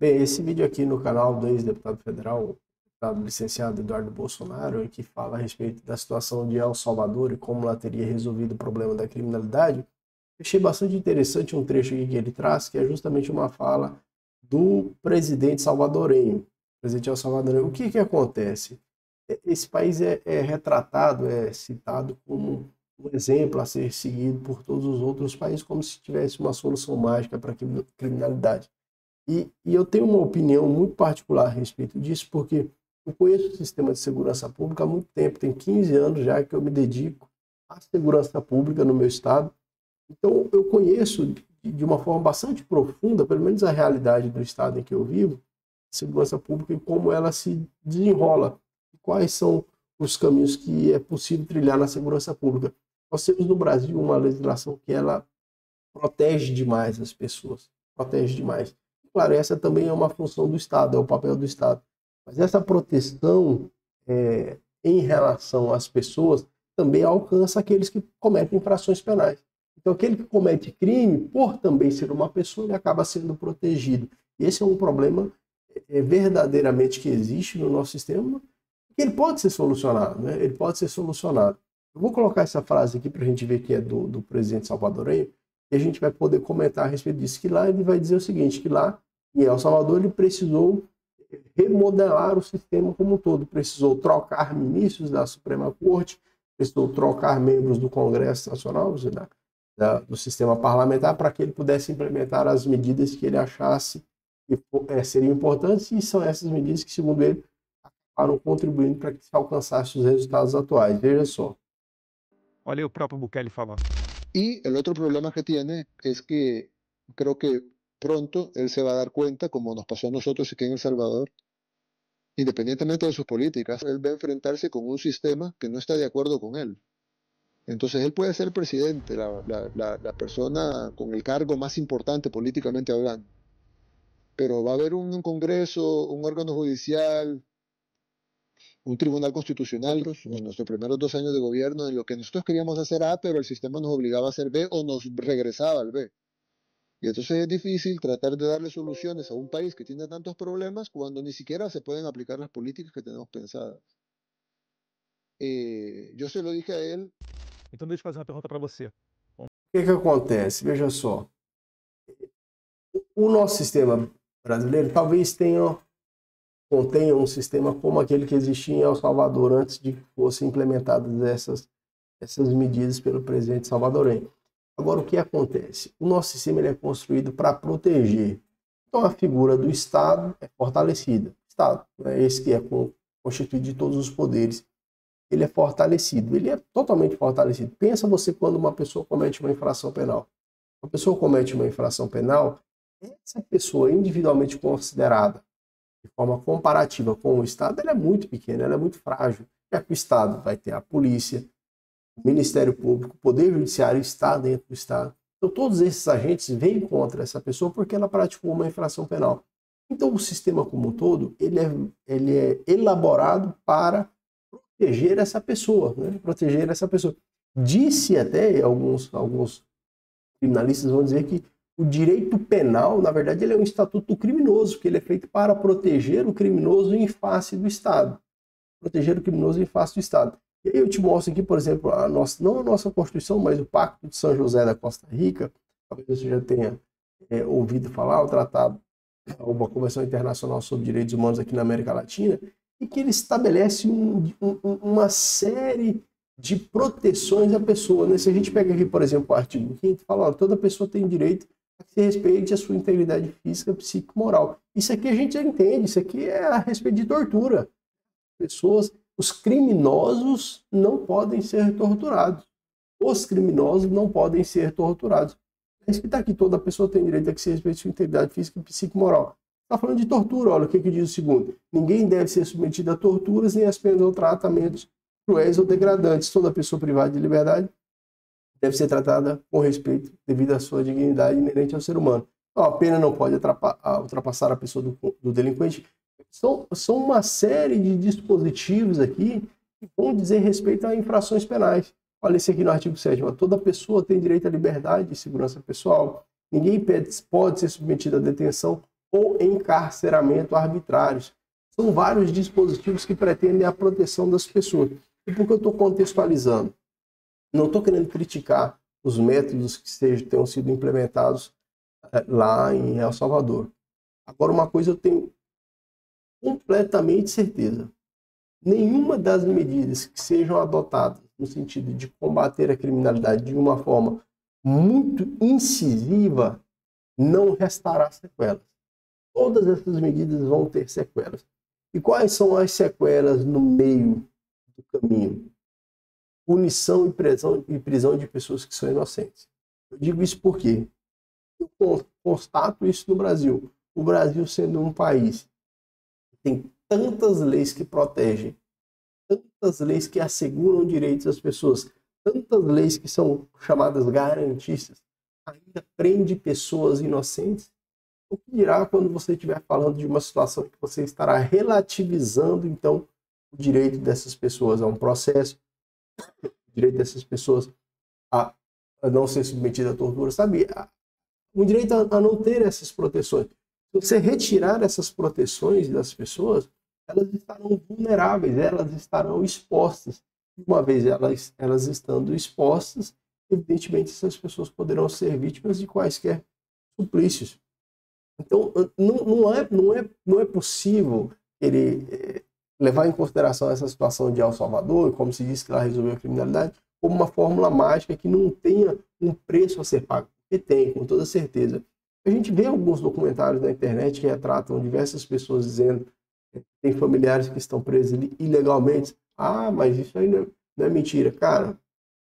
Bem, esse vídeo aqui no canal do ex-deputado federal, deputado licenciado Eduardo Bolsonaro, que fala a respeito da situação de El Salvador e como lá teria resolvido o problema da criminalidade, achei bastante interessante um trecho aqui que ele traz, que é justamente uma fala do presidente salvadorenho, presidente El Salvador. O que acontece? Esse país é retratado, é citado como um exemplo a ser seguido por todos os outros países, como se tivesse uma solução mágica para a criminalidade. E eu tenho uma opinião muito particular a respeito disso, porque eu conheço o sistema de segurança pública há muito tempo, tem 15 anos já que eu me dedico à segurança pública no meu estado. Então eu conheço de uma forma bastante profunda, pelo menos a realidade do estado em que eu vivo, a segurança pública e como ela se desenrola, quais são os caminhos que é possível trilhar na segurança pública. Nós temos no Brasil uma legislação que ela protege demais as pessoas, protege demais. Claro, essa também é uma função do Estado, é o papel do Estado. Mas essa proteção em relação às pessoas também alcança aqueles que cometem infrações penais. Então, aquele que comete crime, por também ser uma pessoa, ele acaba sendo protegido. E esse é um problema verdadeiramente que existe no nosso sistema, que ele pode ser solucionado, né? Ele pode ser solucionado. Eu vou colocar essa frase aqui para a gente ver que é do presidente salvadorenho, e a gente vai poder comentar a respeito disso, que lá ele vai dizer o seguinte, que lá em El Salvador ele precisou remodelar o sistema como um todo, precisou trocar ministros da Suprema Corte, precisou trocar membros do Congresso Nacional, do sistema parlamentar, para que ele pudesse implementar as medidas que ele achasse que seriam importantes, e são essas medidas que, segundo ele, acabaram contribuindo para que se alcançasse os resultados atuais. Veja só. Olha o próprio Bukele falando. Y el otro problema que tiene es que creo que pronto él se va a dar cuenta, como nos pasó a nosotros aquí en El Salvador, independientemente de sus políticas, él va a enfrentarse con un sistema que no está de acuerdo con él. Entonces él puede ser presidente, la persona con el cargo más importante políticamente hablando, pero va a haber un Congreso, un órgano judicial, un tribunal constitucional en nuestros primeros 2 años de gobierno, en lo que nosotros queríamos hacer A, pero el sistema nos obligaba a hacer B o nos regresaba al B. Y entonces es difícil tratar de darle soluciones a un país que tiene tantos problemas cuando ni siquiera se pueden aplicar las políticas que tenemos pensadas. Yo se lo dije a él. Então deixa eu fazer uma pergunta para você. O que acontece? Veja só. O nosso sistema brasileiro talvez contenha um sistema como aquele que existia em El Salvador antes de que fossem implementadas essas medidas pelo presidente salvadorenho. Agora, o que acontece? O nosso sistema ele é construído para proteger. Então, a figura do Estado é fortalecida. O Estado, esse que é constituído de todos os poderes, ele é fortalecido. Ele é totalmente fortalecido. Pensa você quando uma pessoa comete uma infração penal. Uma pessoa comete uma infração penal, essa pessoa individualmente considerada de forma comparativa com o Estado, ela é muito pequena, ela é muito frágil. Já que o Estado vai ter a polícia, o Ministério Público, o Poder Judiciário está dentro do Estado. Então todos esses agentes vêm contra essa pessoa porque ela praticou uma infração penal. Então o sistema como um todo, ele é elaborado para proteger essa pessoa, né? Proteger essa pessoa. Disse até, alguns criminalistas vão dizer que o direito penal, na verdade, ele é um estatuto do criminoso, que ele é feito para proteger o criminoso em face do Estado. Proteger o criminoso em face do Estado. E aí eu te mostro aqui, por exemplo, não a nossa Constituição, mas o Pacto de São José da Costa Rica, talvez você já tenha ouvido falar, o tratado, uma Convenção Internacional sobre Direitos Humanos aqui na América Latina, e que ele estabelece uma série de proteções à pessoa, né? Se a gente pega aqui, por exemplo, o artigo 5º, fala, ó, toda pessoa tem direito a que se respeite a sua integridade física, psíquica e moral. Isso aqui a gente já entende, isso aqui é a respeito de tortura. Os criminosos não podem ser torturados. Os criminosos não podem ser torturados. É isso que está aqui, toda pessoa tem direito a que se respeite a sua integridade física, psíquica e moral. Está falando de tortura, olha o que diz o segundo. Ninguém deve ser submetido a torturas, nem a penas ou tratamentos cruéis ou degradantes. Toda pessoa privada de liberdade deve ser tratada com respeito devido à sua dignidade inerente ao ser humano. Então, a pena não pode ultrapassar a pessoa do delinquente. São uma série de dispositivos aqui que vão dizer respeito a infrações penais. Olha esse aqui no artigo 7º. Toda pessoa tem direito à liberdade e segurança pessoal. Ninguém pode ser submetido à detenção ou encarceramento arbitrários. São vários dispositivos que pretendem a proteção das pessoas. E por que eu estou contextualizando? Não estou querendo criticar os métodos que tenham sido implementados lá em El Salvador. Agora, uma coisa eu tenho completamente certeza. Nenhuma das medidas que sejam adotadas no sentido de combater a criminalidade de uma forma muito incisiva não restará sequelas. Todas essas medidas vão ter sequelas. E quais são as sequelas no meio do caminho? Punição e prisão de pessoas que são inocentes. Eu digo isso porque eu constato isso no Brasil. O Brasil sendo um país que tem tantas leis que protegem, tantas leis que asseguram direitos às pessoas, tantas leis que são chamadas garantistas, ainda prende pessoas inocentes. O que dirá quando você estiver falando de uma situação que você estará relativizando, então, o direito dessas pessoas a um processo, o direito dessas pessoas a não ser submetidas à tortura, sabe? O direito a não ter essas proteções. Se você retirar essas proteções das pessoas, elas estarão vulneráveis, elas estarão expostas. Uma vez elas estando expostas, evidentemente essas pessoas poderão ser vítimas de quaisquer suplícios. Então, não é possível ele levar em consideração essa situação de El Salvador, como se diz que lá resolveu a criminalidade, como uma fórmula mágica que não tenha um preço a ser pago. Porque tem, com toda certeza. A gente vê alguns documentários na internet que retratam diversas pessoas dizendo que tem familiares que estão presos ilegalmente. Ah, mas isso aí não é mentira. Cara,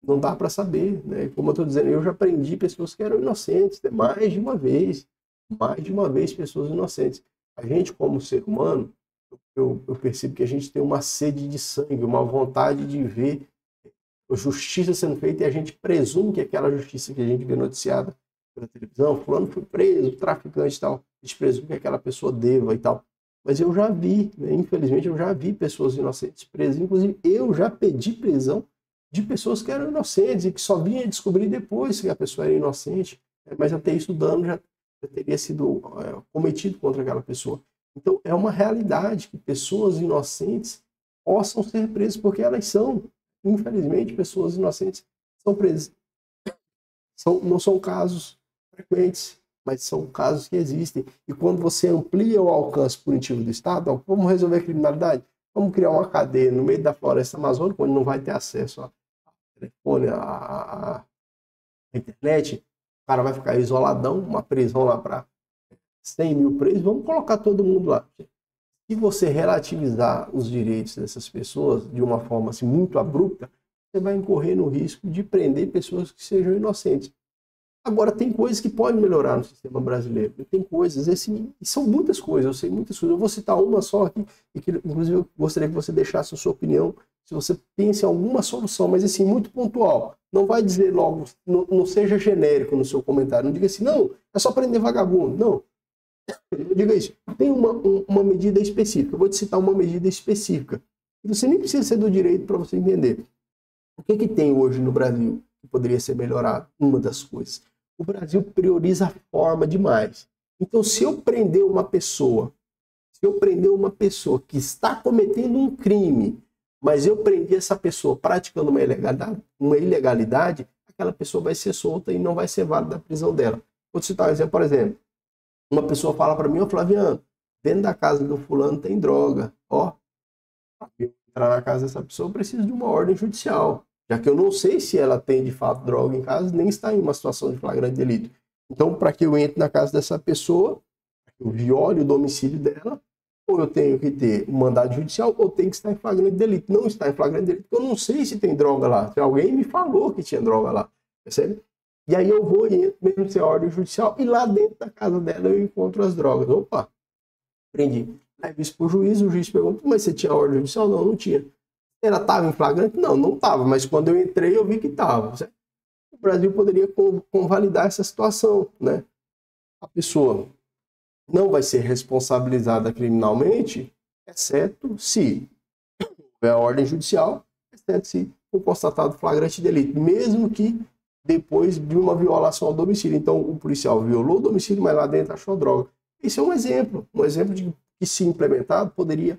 não dá para saber, né? Como eu estou dizendo, eu já prendi pessoas que eram inocentes, né? Mais de uma vez pessoas inocentes. A gente, como ser humano, eu percebo que a gente tem uma sede de sangue, uma vontade de ver a justiça sendo feita, e a gente presume que aquela justiça que a gente vê noticiada pela televisão, fulano foi preso, traficante e tal, a gente presume que aquela pessoa deva e tal. Mas eu já vi, né? Infelizmente, eu já vi pessoas inocentes presas. Inclusive, eu já pedi prisão de pessoas que eram inocentes e que só vinha descobrir depois que a pessoa era inocente. Mas até isso o dano já teria sido cometido contra aquela pessoa. Então, é uma realidade que pessoas inocentes possam ser presas, porque elas são, infelizmente, pessoas inocentes são presas. Não são casos frequentes, mas são casos que existem. E quando você amplia o alcance punitivo do Estado, ó, vamos resolver a criminalidade? Vamos criar uma cadeia no meio da floresta amazônica, onde não vai ter acesso a telefone, a internet. O cara vai ficar isoladão, uma prisão lá para 100 mil presos, vamos colocar todo mundo lá. Se você relativizar os direitos dessas pessoas de uma forma assim, muito abrupta, você vai incorrer no risco de prender pessoas que sejam inocentes. Agora, tem coisas que podem melhorar no sistema brasileiro. Tem coisas, são muitas coisas, eu sei muitas coisas. Eu vou citar uma só aqui, e que, inclusive, eu gostaria que você deixasse a sua opinião, se você pensa em alguma solução, mas assim, muito pontual. Não vai dizer logo, não seja genérico no seu comentário. Não diga assim, não, é só prender vagabundo. Não, não diga isso. Tem uma medida específica. Eu vou te citar uma medida específica. E você nem precisa ser do direito para você entender. O que tem hoje no Brasil que poderia ser melhorado? Uma das coisas. O Brasil prioriza a forma demais. Então, se eu prender uma pessoa que está cometendo um crime, mas eu prendi essa pessoa praticando uma ilegalidade, aquela pessoa vai ser solta e não vai ser válida a prisão dela. Vou citar um exemplo, por exemplo. Uma pessoa fala para mim, ô Flaviano, dentro da casa do fulano tem droga. Ó, para eu entrar na casa dessa pessoa, eu preciso de uma ordem judicial. Já que eu não sei se ela tem de fato droga em casa, nem está em uma situação de flagrante delito. Então, para que eu entre na casa dessa pessoa, eu viole o domicílio dela, ou eu tenho que ter um mandado judicial, ou tenho que estar em flagrante delito. Não está em flagrante delito, porque eu não sei se tem droga lá. Se alguém me falou que tinha droga lá, percebe? E aí eu vou e entro mesmo sem a ordem judicial, e lá dentro da casa dela eu encontro as drogas. Opa, prendi. Levo isso para o juiz pergunta, mas você tinha ordem judicial? Não, não tinha. Ela estava em flagrante? Não, não estava, mas quando eu entrei eu vi que estava. O Brasil poderia convalidar essa situação, né? A pessoa não vai ser responsabilizada criminalmente, exceto se houver a ordem judicial, exceto se for constatado flagrante delito, mesmo que depois de uma violação ao domicílio. Então o policial violou o domicílio, mas lá dentro achou droga. Esse é um exemplo de que, se implementado, poderia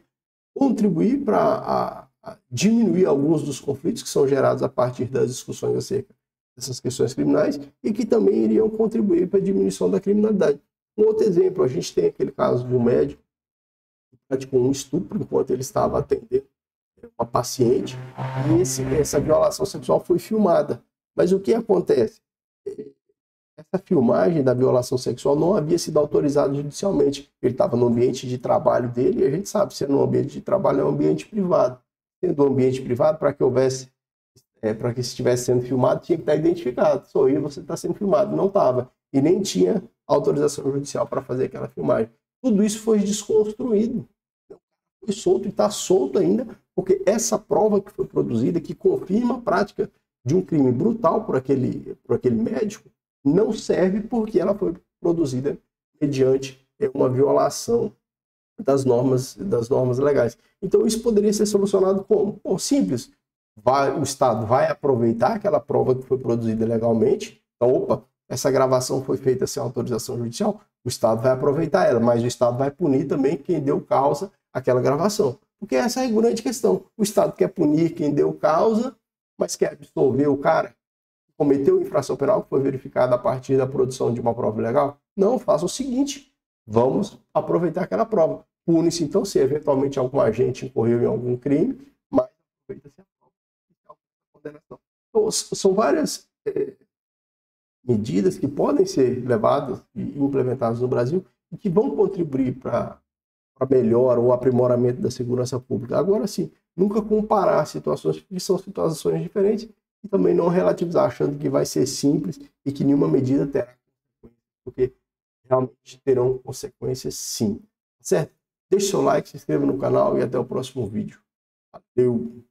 contribuir para diminuir alguns dos conflitos que são gerados a partir das discussões acerca dessas questões criminais e que também iriam contribuir para a diminuição da criminalidade. Um outro exemplo, a gente tem aquele caso de um médico que praticou um estupro enquanto ele estava atendendo uma paciente e essa violação sexual foi filmada. Mas o que acontece? Essa filmagem da violação sexual não havia sido autorizada judicialmente. Ele estava no ambiente de trabalho dele e a gente sabe, sendo um ambiente de trabalho é um ambiente privado. Sendo um ambiente privado, para que houvesse, para que estivesse sendo filmado, tinha que estar identificado. Sou eu, você está sendo filmado. Não estava. E nem tinha autorização judicial para fazer aquela filmagem. Tudo isso foi desconstruído. Foi solto e está solto ainda, porque essa prova que foi produzida, que confirma a prática de um crime brutal por aquele médico, não serve porque ela foi produzida mediante uma violação das normas legais. Então isso poderia ser solucionado como? Bom, simples. O Estado vai aproveitar aquela prova que foi produzida legalmente. Então, opa, essa gravação foi feita sem autorização judicial, o Estado vai aproveitar ela, mas o Estado vai punir também quem deu causa àquela gravação. Porque essa é a grande questão. O Estado quer punir quem deu causa, mas quer absolver o cara que cometeu infração penal que foi verificada a partir da produção de uma prova legal? Não, faça o seguinte, vamos aproveitar aquela prova. Pune-se, então, se eventualmente algum agente incorreu em algum crime, mas aproveita-se a prova e a condenação. Então, são várias medidas que podem ser levadas e implementadas no Brasil e que vão contribuir para melhora ou aprimoramento da segurança pública. Agora sim, nunca comparar situações, porque são situações diferentes, e também não relativizar achando que vai ser simples e que nenhuma medida terá consequências, porque realmente terão consequências sim. Certo? Deixe seu like, se inscreva no canal e até o próximo vídeo. Valeu!